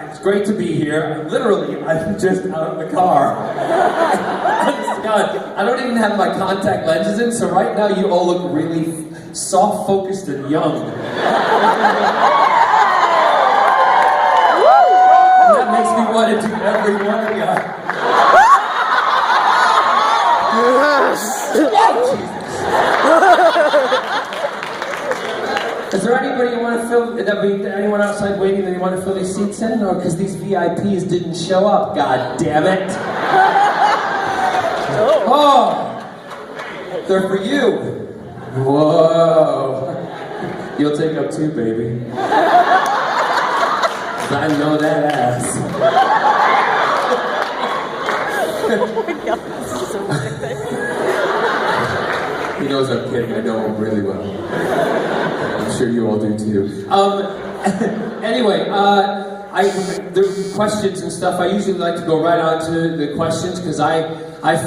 It's great to be here. Literally, I'm just out of the car. Honest to God, I don't even have my contact lenses in, so right now you all look really soft-focused and young. And that makes me want to do every one of you. Is there anybody you want to fill? Anyone outside waiting that you want to fill these seats in? No, because these VIPs didn't show up. God damn it! Oh, they're for you. Whoa! You'll take up two, baby. I know that ass. Oh my God, this is so ridiculous. He knows I'm kidding. I know him really well. I'm sure you all do too. Anyway, the questions and stuff, I usually like to go right on to the questions because I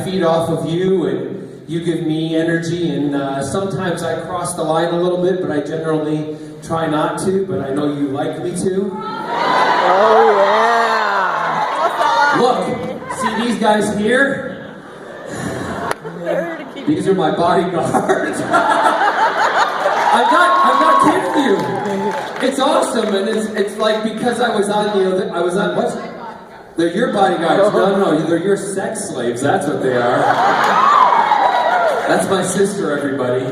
feed off of you and you give me energy, and sometimes I cross the line a little bit, but I generally try not to, but I know you like me to. Oh yeah! Look, see these guys here? These are my bodyguards. I'm not kidding you. It's awesome, and it's like because I was on what? They're your bodyguards. No, they're your sex slaves. That's what they are. That's my sister, everybody.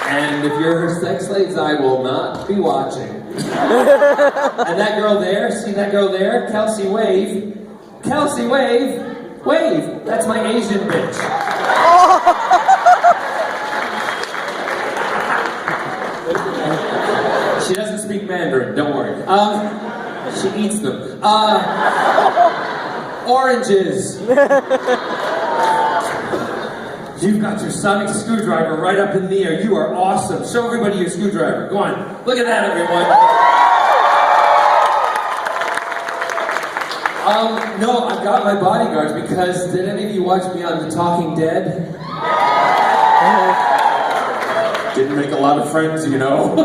And if you're her sex slaves, I will not be watching. And that girl there, see that girl there? Kelsey, wave. Kelsey, wave. Wave. That's my Asian bitch. She doesn't speak Mandarin, don't worry. She eats them. Oranges. You've got your sonic screwdriver right up in the air. You are awesome. Show everybody your screwdriver. Go on. Look at that, everyone. No, I've got my bodyguards because did any of you watch me on The Talking Dead? Didn't make a lot of friends, you know.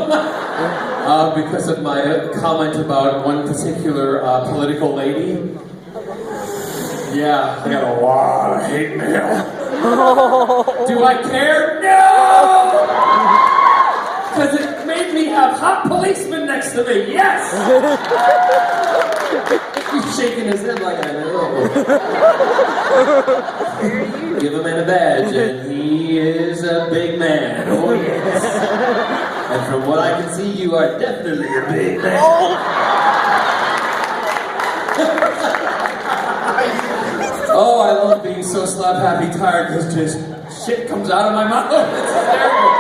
Because of my comment about one particular political lady. Yeah, I got a lot of hate mail. Do I care? No! Because it made me have hot policemen next to me. Yes! He's shaking his head like I know. Give a man a badge, and he is a big man. Oh yes. And from what I can see, you are definitely a big man. Oh, I love being so slap-happy tired because just shit comes out of my mouth. It's hysterical.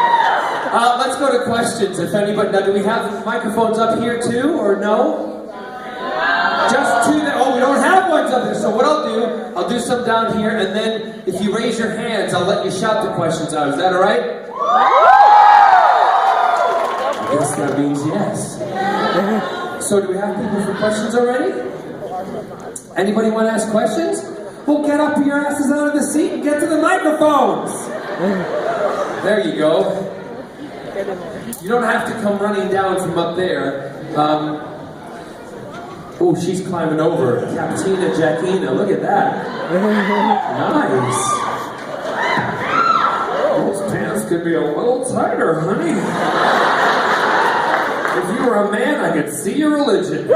Let's go to questions. If anybody, now do we have microphones up here too, or no? Just two there. Oh, we don't have ones up there. So what I'll do some down here, and then if you raise your hands, I'll let you shout the questions out. Is that all right? I guess that means yes. So do we have people for questions already? Anybody want to ask questions? Well, get up your asses out of the seat and get to the microphones. There you go. You don't have to come running down from up there. Oh, she's climbing over. Captina Jackina, look at that. Nice. Those pants could be a little tighter, honey. If you were a man, I could see your religion.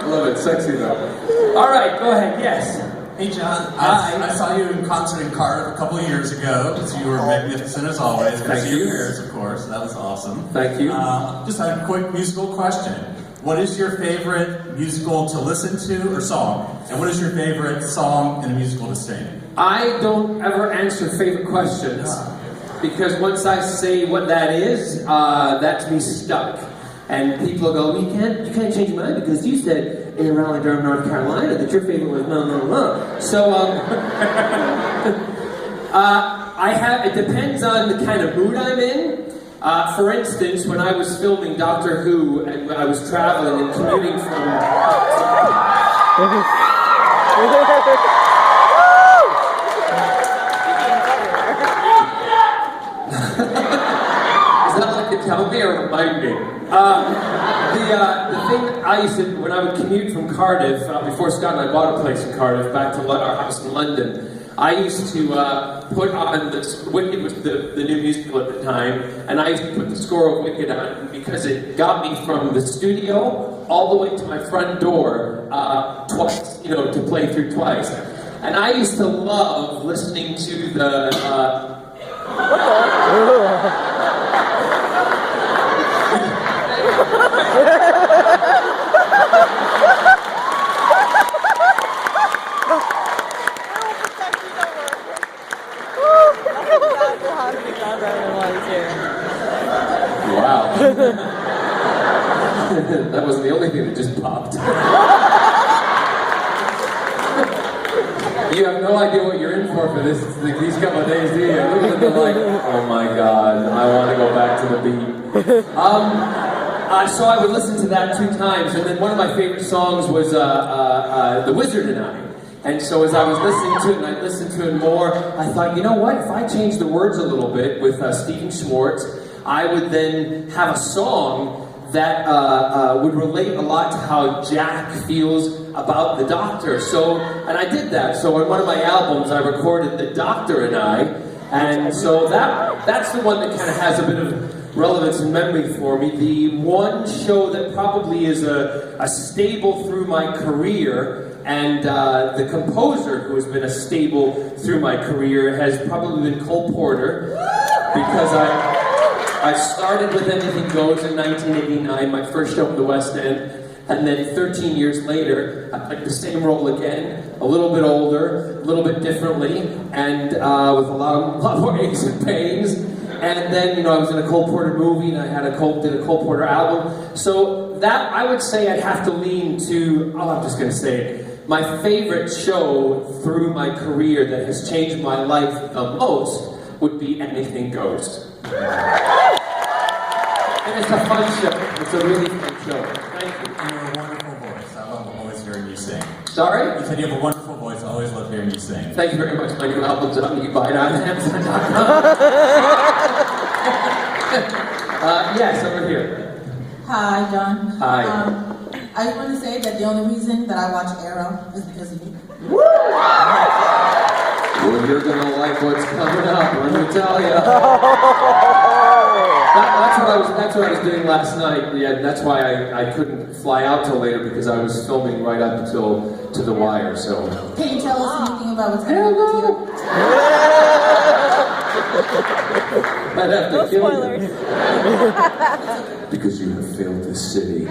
Love it, sexy though. All right, go ahead, yes. Hey John, I saw you in concert in Cardiff a couple of years ago. You were magnificent as always. Thank you. Your ears, of course. That was awesome. Thank you. Just had a quick musical question. What is your favorite musical to listen to or song? And what is your favorite song in a musical to sing? I don't ever answer favorite questions because once I say what that is, that's me stuck. And people go, well, you can't change your mind because you said in Raleigh, Durham, North Carolina that your favorite was no. So, it depends on the kind of mood I'm in. For instance, when I was filming Doctor Who and I was traveling and commuting from... behind me. The thing that I used to, when I would commute from Cardiff, before Scott and I bought a place in Cardiff, back to our house in London, I used to put on Wicked was the new musical at the time, and I used to put the score of Wicked on because it got me from the studio all the way to my front door twice, to play through twice. And I used to love listening to the. Wow. That wasn't the only thing that just popped. You have no idea what you're in for these couple of days, do you? Look at them like, oh my God, I want to go back to the beat. So I would listen to that 2 times, and then one of my favorite songs was The Wizard and I. And so as I was listening to it, and I listened to it more, I thought, you know what, if I change the words a little bit with Stephen Schwartz, I would then have a song that would relate a lot to how Jack feels about the Doctor. And I did that. So on one of my albums, I recorded The Doctor and I, and so that's the one that kind of has a bit of relevance and memory for me. The one show that probably is a staple through my career, and the composer who has been a staple through my career has probably been Cole Porter, because I started with Anything Goes in 1989, my first show at the West End, and then 13 years later, I played the same role again, a little bit older, a little bit differently, and with a lot more aches and pains. And then, I was in a Cole Porter movie, and I did a Cole Porter album. So that, I would say I'd have to lean to, I'm just going to say it, my favorite show through my career that has changed my life the most would be Anything Goes. And it's a fun show. It's a really fun show. Thank you. You have a wonderful voice. I love always hearing you sing. Sorry? You said you have a wonderful voice. I always love hearing you sing. Thank you very much. My new album's out. You can buy it on Amazon.com. Yes, over here. Hi, John. Hi. I just want to say that the only reason that I watch Arrow is because of you. Well, you're gonna like what's coming up, let me tell you. That's what I was doing last night. Yeah, that's why I couldn't fly out till later, because I was filming right up until to the wire. So. Can you tell us anything about what's going on with you? I'd have to No kill spoilers. you. Because you have failed this city.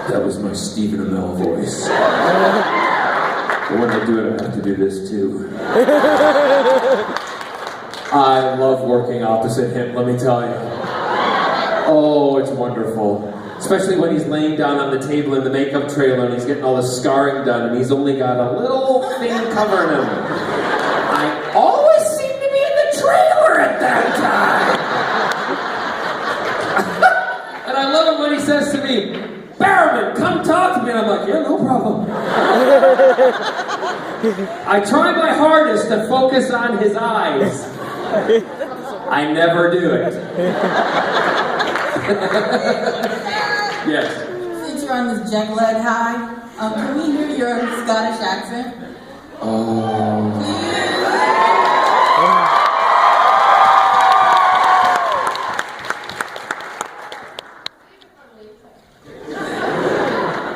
That was my Stephen Amell voice. But when I do it, I have to do this too. I love working opposite him, let me tell you. Oh, it's wonderful. Especially when he's laying down on the table in the makeup trailer and he's getting all the scarring done and he's only got a little thing covering him. I always seem to be in the trailer at that time. And I love it when he says to me, Barrowman, come talk to me. And I'm like, yeah, no problem. I try my hardest to focus on his eyes. I never do it. Yes. Since you're on this jet-lag high, can we hear your Scottish accent?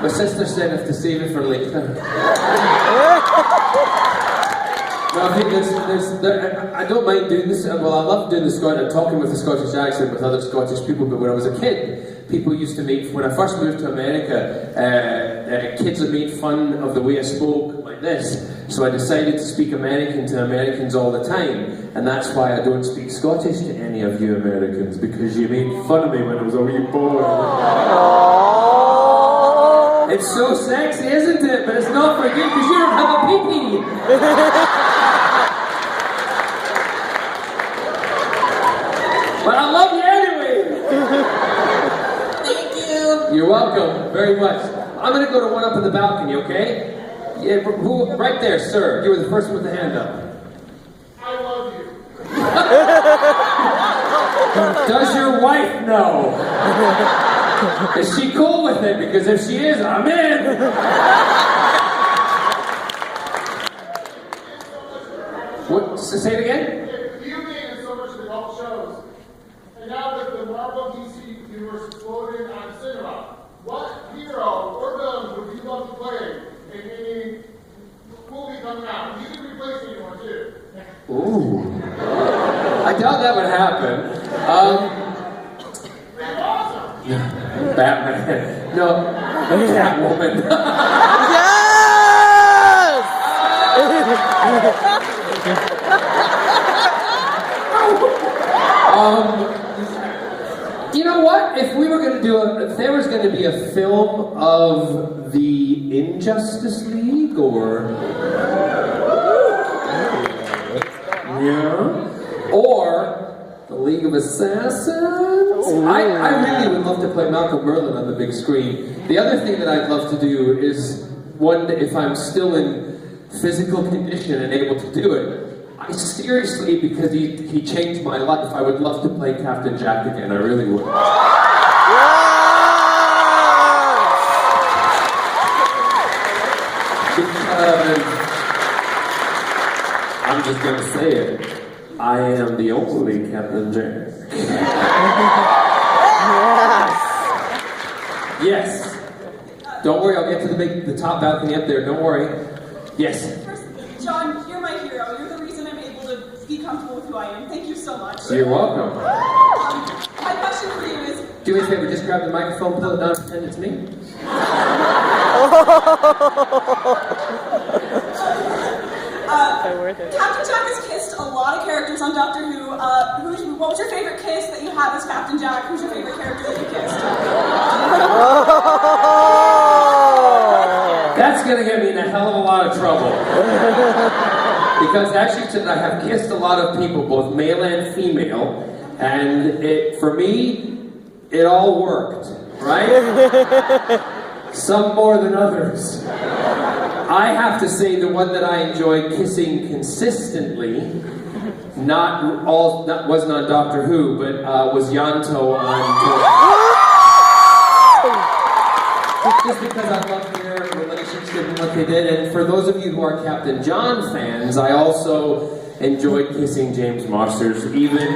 My sister said I have to save it for later. No, I think I don't mind doing this. Well, I love doing the Scottish, talking with the Scottish accent with other Scottish people. But when I was a kid, people used to make. When I first moved to America, kids would make fun of the way I spoke like this. So I decided to speak American to Americans all the time, and that's why I don't speak Scottish to any of you Americans, because you made fun of me when I was a wee boy. It's so sexy, isn't it? But it's not for you because you don't have a pee-pee. But I love you anyway. Thank you. You're welcome, very much. I'm gonna go to one up in the balcony, okay? Yeah, who? Right there, sir. You were the first one with the hand up. I love you. Does your wife know? Is she cool with it? Because if she is, I'm in. What? Say it again? You being in so much of the cult shows, and now with the Marvel DC universe exploding on cinema, what hero or villain would you love to play in any movie coming out? You can replace anyone too. Ooh. I doubt that would happen. That's awesome. Batman. No. Catwoman. You know what? If we were going to do if there was going to be a film of the Injustice League, or the League of Assassins, I really would love to play Malcolm Merlin on the big screen. The other thing that I'd love to do is if I'm still in physical condition and able to do it. I seriously, because he changed my life, I would love to play Captain Jack again. I really would. Because I'm just going to say it. I am the only Captain Jack. Yes. Don't worry, I'll get to the top balcony up there. Don't worry. Yes. John, you're my hero. You're the reason I'm able to be comfortable with who I am. Thank you so much. You're welcome. My question for you is... Do me a favor, just grab the microphone, pull it down, and pretend it's me. Captain Jack has kissed a lot of characters on Doctor Who. What was your favorite kiss that you had as Captain Jack? Who's your favorite character that you kissed? That's gonna get me in a hell of a lot of trouble. Because actually today I have kissed a lot of people, both male and female, and for me, it all worked, right? Some more than others. I have to say the one that I enjoyed kissing consistently, wasn't on Doctor Who, but was Yanto on just because I love their relationship and what they did. And for those of you who are Captain John fans, I also enjoyed kissing James Marsters, even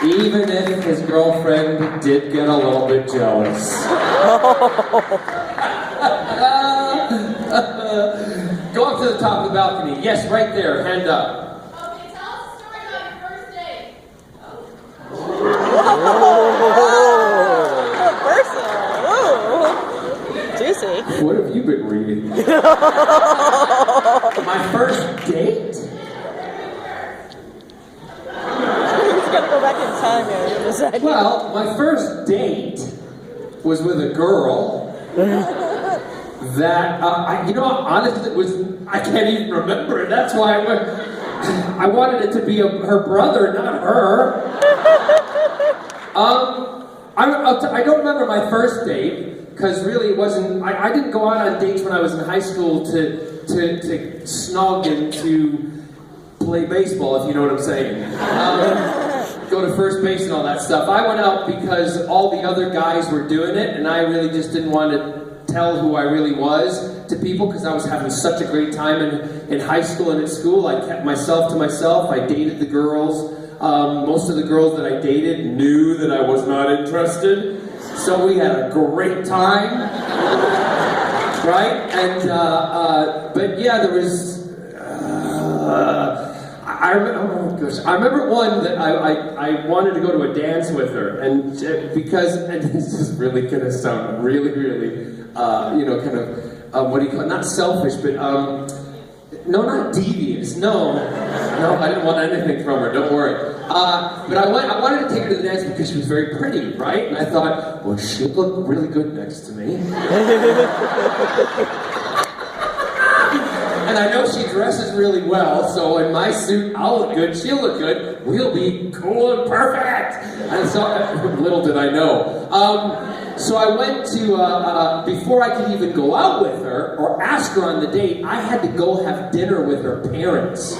if his girlfriend did get a little bit jealous. Go up to the top of the balcony. Yes, right there. Hand up. Okay, tell us a story about your first date. Juicy. What have you been reading? My first date? He's gonna go back in time here in a second. Well, my first date was with a girl that, honestly, I can't even remember it. That's why I wanted it to be her brother, not her. I don't remember my first date, because really it wasn't, I didn't go out on dates when I was in high school to snog and to play baseball, if you know what I'm saying. Go to first base and all that stuff. I went out because all the other guys were doing it, and I really just didn't want to tell who I really was to people, because I was having such a great time in high school and at school. I kept myself to myself. I dated the girls. Most of the girls that I dated knew that I was not interested, so we had a great time, right? And but yeah, there was. I remember one that I wanted to go to a dance with her, and because, and this is really gonna sound really, kind of, what do you call it? Not selfish, but no, not devious. No, I didn't want anything from her. Don't worry. But I wanted to take her to the dance because she was very pretty, right? And I thought, well, she'd look really good next to me. And I know she dresses really well, so in my suit, I'll look good, she'll look good, we'll be cool and perfect! And so, little did I know. So I went to, before I could even go out with her, or ask her on the date, I had to go have dinner with her parents.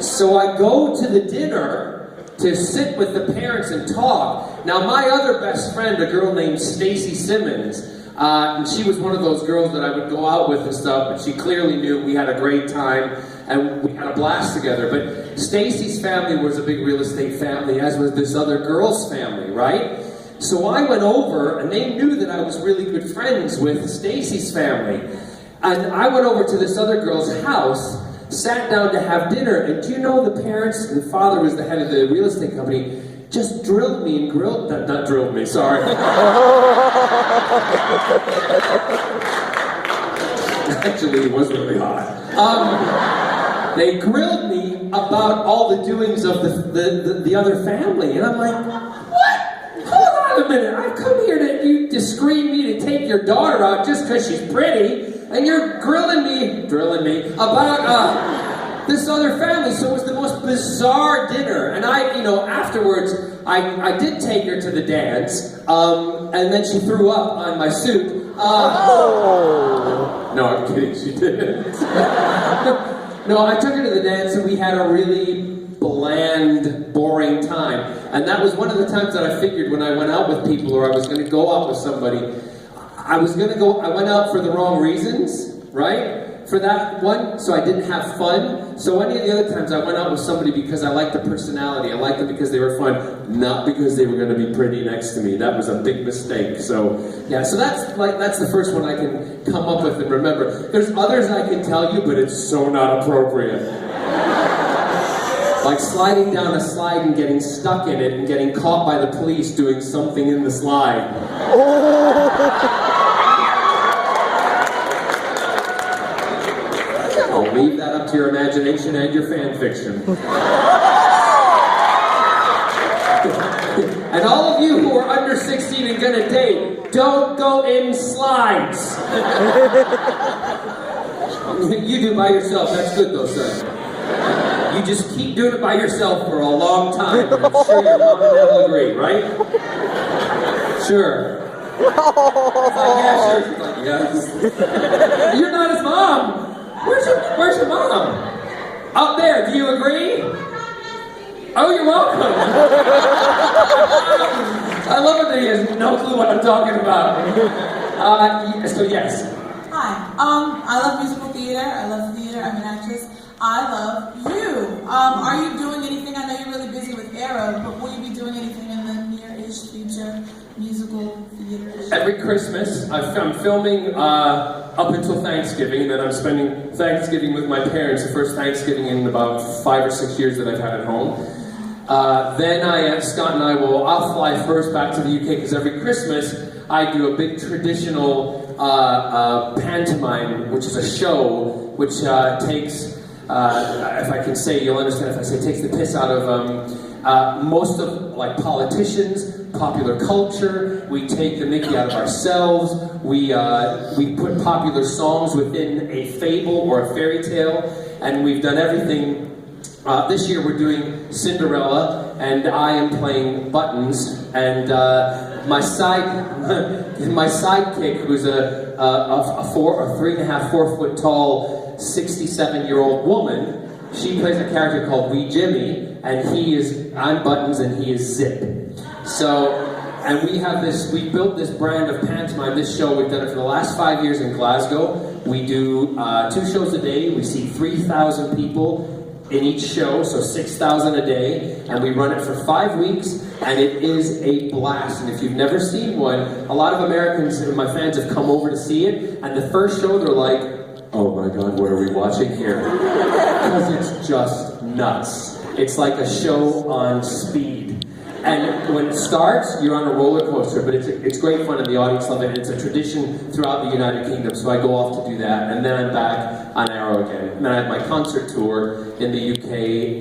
So I go to the dinner to sit with the parents and talk. Now my other best friend, a girl named Stacy Simmons, and she was one of those girls that I would go out with and stuff, but she clearly knew we had a great time and we had a blast together. But Stacy's family was a big real estate family, as was this other girl's family, right? So I went over and they knew that I was really good friends with Stacy's family. And I went over to this other girl's house, sat down to have dinner, and do you know the parents, the father was the head of the real estate company, just drilled me and grilled, not drilled me, sorry. Actually, it was really hot. They grilled me about all the doings of the other family, and I'm like, what? Hold on a minute, I've come here to screen me to take your daughter out just because she's pretty, and you're drilling me about this other family. So it was the most bizarre dinner. And afterwards, I did take her to the dance, and then she threw up on my suit. No, I'm kidding, she didn't. No, I took her to the dance, and we had a really bland, boring time. And that was one of the times that I figured when I went out with people, or I was going to go out with somebody, I went out for the wrong reasons, right? For that one, so I didn't have fun. So any of the other times I went out with somebody because I liked the personality, I liked them because they were fun, not because they were going to be pretty next to me. That was a big mistake. So yeah, so that's the first one I can come up with and remember. There's others I can tell you, but it's so not appropriate. Like sliding down a slide and getting stuck in it and getting caught by the police doing something in the slide. I'll leave that up to your imagination and your fan fiction. And all of you who are under 16 and gonna date, don't go in slides. You do by yourself, that's good though, son. You just keep doing it by yourself for a long time. I'm sure your mom and dad will agree, right? Sure. Yeah, sure. She's like, yes. You're not his mom. Where's your mom? Up there, do you agree? Oh, you're welcome. I love it that he has no clue what I'm talking about. So yes. Hi. I love musical theater. I love theater. I'm an actress. I love you. Are you doing anything? I know you're really busy with Arrow, but will you be doing anything in the near-ish future? Musical theater? Every Christmas, I'm filming up until Thanksgiving, and then I'm spending Thanksgiving with my parents, the first Thanksgiving in about 5 or 6 years that I've had at home. Then Scott and I'll fly first back to the UK, because every Christmas I do a big traditional pantomime, which is a show which takes, if I can say, you'll understand if I say, takes the piss out of most of politicians, popular culture. We take the mickey out of ourselves. We put popular songs within a fable or a fairy tale, and we've done everything. This year we're doing Cinderella, and I am playing Buttons, and my sidekick, who's a 3.5, 4 foot tall, 67-year-old woman, she plays a character called Wee Jimmy, and I'm Buttons and he is Zip. So, and we built this brand of pantomime, this show, we've done it for the last 5 years in Glasgow. We do 2 shows a day, we see 3,000 people in each show, so 6,000 a day, and we run it for 5 weeks, and it is a blast. And if you've never seen one, a lot of Americans, my fans, have come over to see it, and the first show they're like, oh my god, what are we watching here? Because it's just nuts. It's like a show on speed. And when it starts, you're on a roller coaster, but it's great fun and the audience love it. And it's a tradition throughout the United Kingdom, so I go off to do that, and then I'm back on Arrow again. And then I have my concert tour in the UK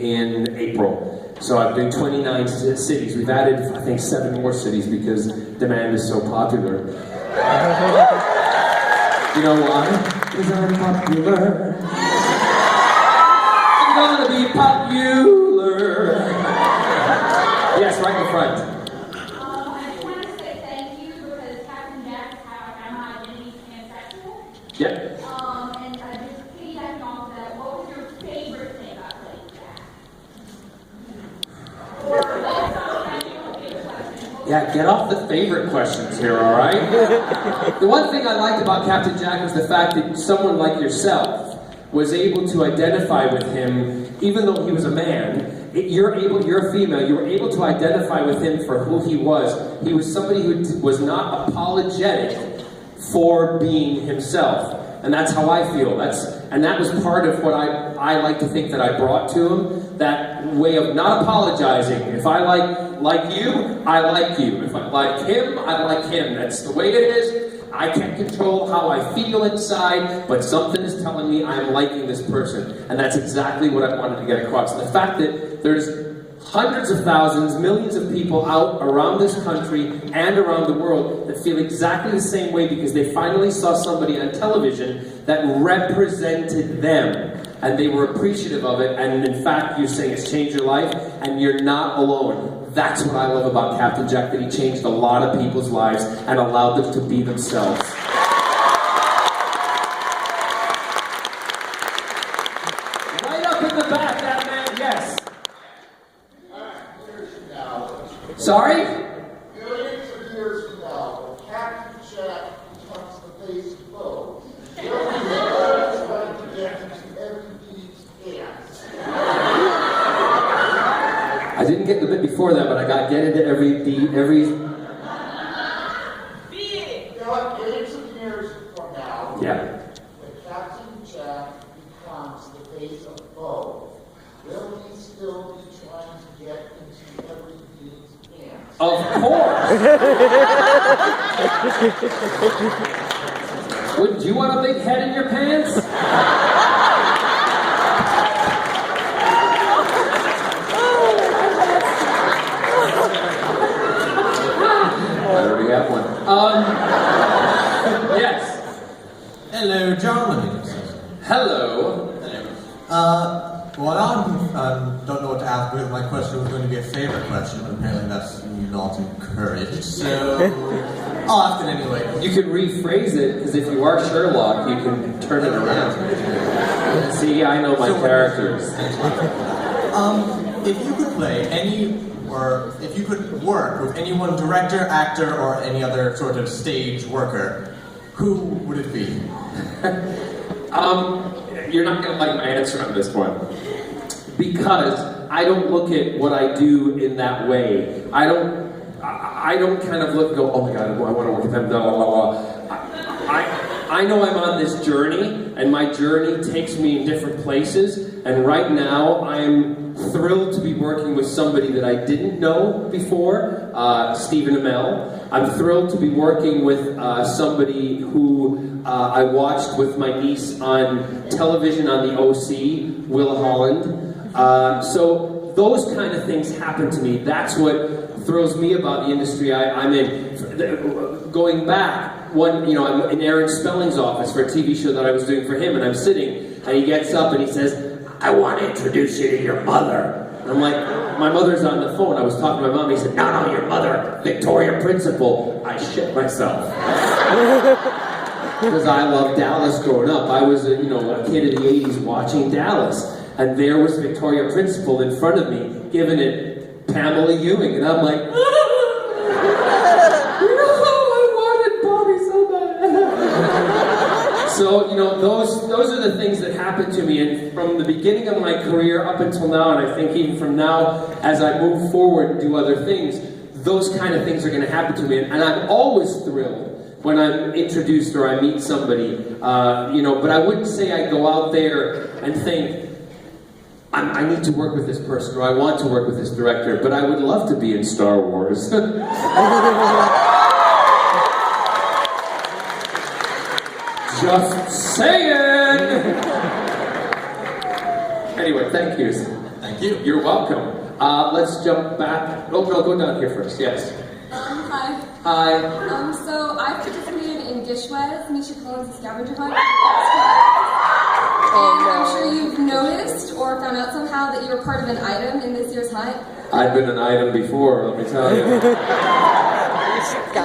in April. So I'm doing 29 cities. We've added, I think, 7 more cities because demand is so popular. You know why? Because I'm popular. I'm gonna be popular. Yes, right in the front. I just wanted to say thank you because Captain Jack is how my identity is pansexual. Yep. And just piggybacking off of that, what was your favorite thing about playing Jack? Or that's not a favorite question. Yeah, get off the favorite questions here, all right? The one thing I liked about Captain Jack was the fact that someone like yourself was able to identify with him, even though he was a man. You're a female, you were able to identify with him for who he was. He was somebody who was not apologetic for being himself. And that's how I feel. And that was part of what I like to think that I brought to him. That way of not apologizing. If I like you, I like you. If I like him, I like him. That's the way it is. I can't control how I feel inside, but something is telling me I'm liking this person. And that's exactly what I wanted to get across. The fact that there's hundreds of thousands, millions of people out around this country and around the world that feel exactly the same way because they finally saw somebody on television that represented them. And they were appreciative of it, and in fact, you're saying it's changed your life, and you're not alone. That's what I love about Captain Jack, that he changed a lot of people's lives and allowed them to be themselves. Right up in the back, that man, yes. Years from now, Sorry? millions of years from now, when Captain Jack becomes the face of Bo, they'll be all trying to get into everybody's hands. I didn't get the bit before that, but I got get into every. You know, millions of years from now, Yeah. when Captain Jack becomes the face of Bo, will he still be trying to get into everybody's hands? Of course! Wouldn't you want a big head in your pants? I already have one. Yes. Hello, John. Hello. Well, I don't know what to ask because my question was going to be a favorite question, but apparently that's not encouraged. So I'll ask it anyway. You can rephrase it, because if you are Sherlock, you can turn it around. See, I know my characters. If you could play or if you could work with any one director, actor, or any other sort of stage worker, who would it be? You're not going to like my answer on this one. Because I don't look at what I do in that way. I don't kind of look and go, oh my God, I want to work with them, blah, blah, blah. I know I'm on this journey, and my journey takes me in different places, and right now I'm thrilled to be working with somebody that I didn't know before, Stephen Amell. I'm thrilled to be working with somebody who I watched with my niece on television on the OC, Will Holland. So those kind of things happen to me. That's what thrills me about the industry I'm in. Going back, I'm in Aaron Spelling's office for a TV show that I was doing for him, and I'm sitting, and he gets up and he says, I want to introduce you to your mother. And I'm like, my mother's on the phone. I was talking to my mom. He said, no, your mother, Victoria Principal. I shit myself. Because I loved Dallas growing up. I was a kid in the 80s watching Dallas. And there was Victoria Principal in front of me, giving it Pamela Ewing. And I'm like, I wanted Bobby so bad. So, those are the things that happened to me. And from the beginning of my career up until now, and I think even from now, as I move forward and do other things, those kind of things are going to happen to me. And I'm always thrilled when I'm introduced or I meet somebody, but I wouldn't say I go out there and think, I need to work with this person, or I want to work with this director, but I would love to be in Star Wars. Just saying! Anyway, thank you. Thank you. You're welcome. Let's jump back. Oh, no, go down here first, yes. Hi. Hi. So I participated in Gish was. Misha Collins' scavenger hunt. And I'm sure you've noticed or found out somehow that you were part of an item in this year's hunt. I've been an item before, let me tell you. And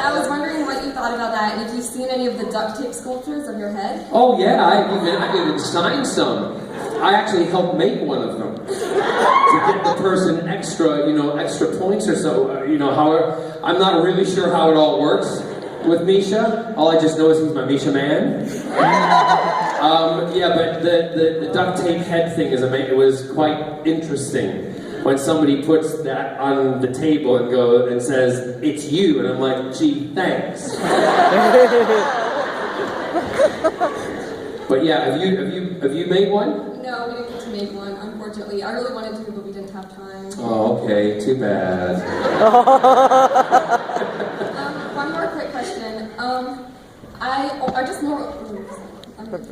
I was wondering what you thought about that, and if you've seen any of the duct tape sculptures of your head. Oh yeah, I even signed some. I actually helped make one of them to get the person extra, extra points or so. However, I'm not really sure how it all works with Misha. All I just know is he's my Misha man. Yeah, but the duct tape head thing is amazing. It was quite interesting when somebody puts that on the table and says, "It's you," and I'm like, "Gee, thanks." But yeah, have you made one? No, we didn't get to make one, unfortunately. I really wanted to, but we didn't have time. Oh, okay, too bad. One more quick question. I just more. I'm sorry.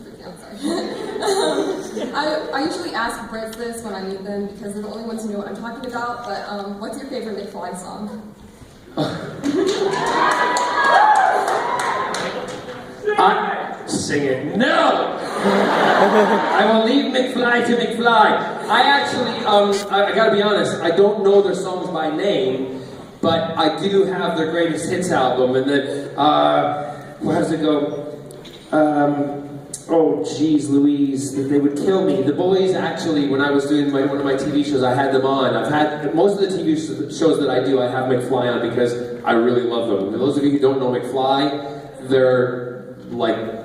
I usually ask Brits this when I meet them because they're the only ones who know what I'm talking about. But what's your favorite McFly song? Sing it. No! I will leave McFly to McFly. I actually, I gotta be honest, I don't know their songs by name, but I do have their greatest hits album, and then, how does it go? Oh, geez, Louise, they would kill me. The boys, actually, when I was doing one of my TV shows, I had them on. I've had, most of the TV shows that I do, I have McFly on because I really love them. And those of you who don't know McFly, they're like